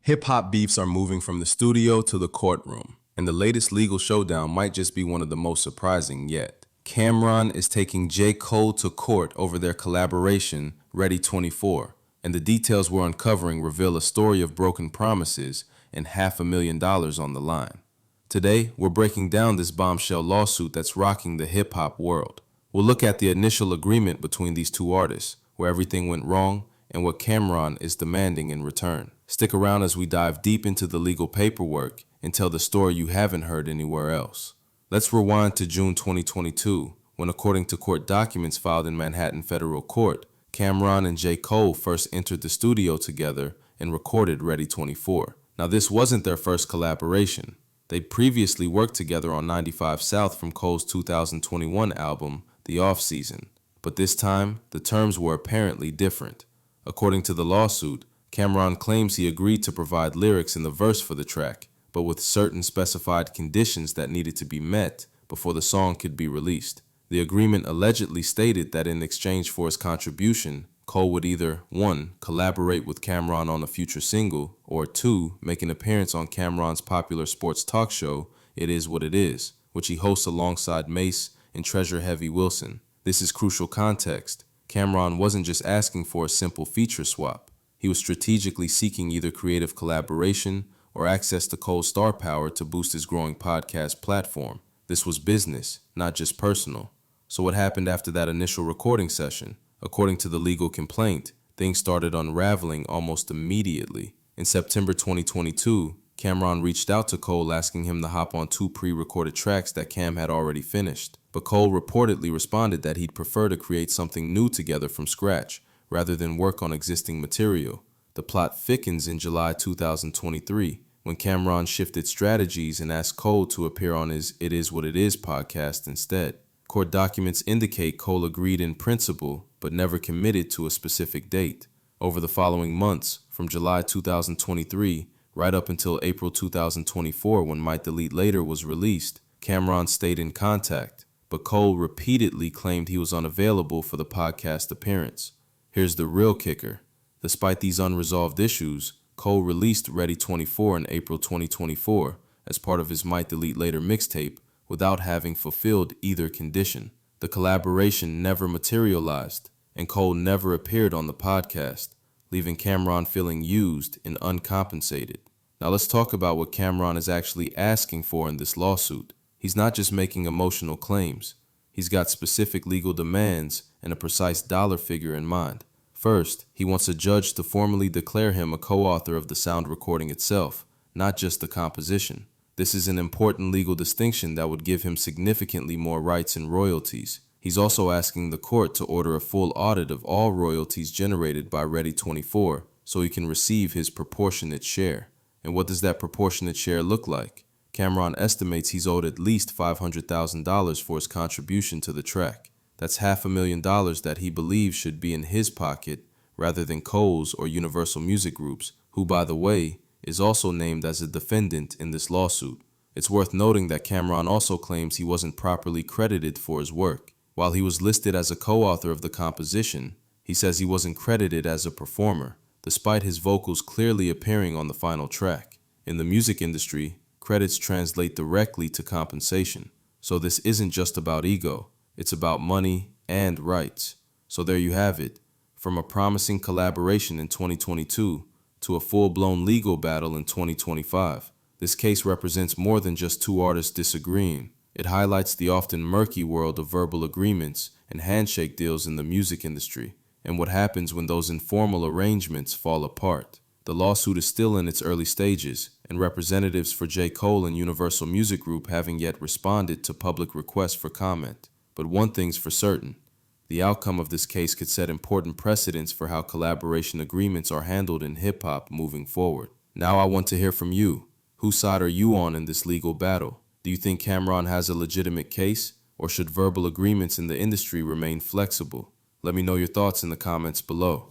Hip-hop beefs are moving from the studio to the courtroom, and the latest legal showdown might just be one of the most surprising yet. Cam'ron is taking J. Cole to court over their collaboration, Ready 24, and the details we're uncovering reveal a story of broken promises and $500,000 on the line. Today, we're breaking down this bombshell lawsuit that's rocking the hip-hop world. We'll look at the initial agreement between these two artists, where everything went wrong, and what Cam'ron is demanding in return. Stick around as we dive deep into the legal paperwork and tell the story you haven't heard anywhere else. Let's rewind to June 2022, when according to court documents filed in Manhattan Federal Court, Cam'ron and J. Cole first entered the studio together and recorded Ready 24. Now this wasn't their first collaboration. They'd previously worked together on 95 South from Cole's 2021 album, The Off Season. But this time, the terms were apparently different. According to the lawsuit, Cam'ron claims he agreed to provide lyrics in the verse for the track, but with certain specified conditions that needed to be met before the song could be released. The agreement allegedly stated that in exchange for his contribution, Cole would either 1. Collaborate with Cam'ron on a future single, or 2. Make an appearance on Cam'ron's popular sports talk show, It Is What It Is, which he hosts alongside Mase and Treasure Heavy Wilson. This is crucial context. Cam'ron wasn't just asking for a simple feature swap. He was strategically seeking either creative collaboration or access to Cole's star power to boost his growing podcast platform. This was business, not just personal. So what happened after that initial recording session? According to the legal complaint, things started unraveling almost immediately. In September 2022, Cam'ron reached out to Cole asking him to hop on 2 pre-recorded tracks that Cam had already finished. But Cole reportedly responded that he'd prefer to create something new together from scratch, rather than work on existing material. The plot thickens in July 2023, when Cam'ron shifted strategies and asked Cole to appear on his It Is What It Is podcast instead. Court documents indicate Cole agreed in principle, but never committed to a specific date. Over the following months, from July 2023 right up until April 2024 when Might Delete Later was released, Cam'ron stayed in contact, but Cole repeatedly claimed he was unavailable for the podcast appearance. Here's the real kicker. Despite these unresolved issues, Cole released Ready 24 in April 2024 as part of his Might Delete Later mixtape without having fulfilled either condition. The collaboration never materialized, and Cole never appeared on the podcast, leaving Cam'ron feeling used and uncompensated. Now let's talk about what Cam'ron is actually asking for in this lawsuit. He's not just making emotional claims. He's got specific legal demands and a precise dollar figure in mind. First, he wants a judge to formally declare him a co-author of the sound recording itself, not just the composition. This is an important legal distinction that would give him significantly more rights and royalties. He's also asking the court to order a full audit of all royalties generated by Ready 24 so he can receive his proportionate share. And what does that proportionate share look like? Cam'ron estimates he's owed at least $500,000 for his contribution to the track. That's $500,000 that he believes should be in his pocket rather than Cole's or Universal Music Group's, who, by the way, is also named as a defendant in this lawsuit. It's worth noting that Cam'ron also claims he wasn't properly credited for his work. While he was listed as a co-author of the composition, he says he wasn't credited as a performer, despite his vocals clearly appearing on the final track. In the music industry, credits translate directly to compensation. So this isn't just about ego, it's about money and rights. So there you have it, from a promising collaboration in 2022 to a full-blown legal battle in 2025. This case represents more than just two artists disagreeing. It highlights the often murky world of verbal agreements and handshake deals in the music industry, and what happens when those informal arrangements fall apart. The lawsuit is still in its early stages, and representatives for J. Cole and Universal Music Group haven't yet responded to public requests for comment. But one thing's for certain, the outcome of this case could set important precedents for how collaboration agreements are handled in hip-hop moving forward. Now I want to hear from you. Whose side are you on in this legal battle? Do you think Cam'ron has a legitimate case, or should verbal agreements in the industry remain flexible? Let me know your thoughts in the comments below.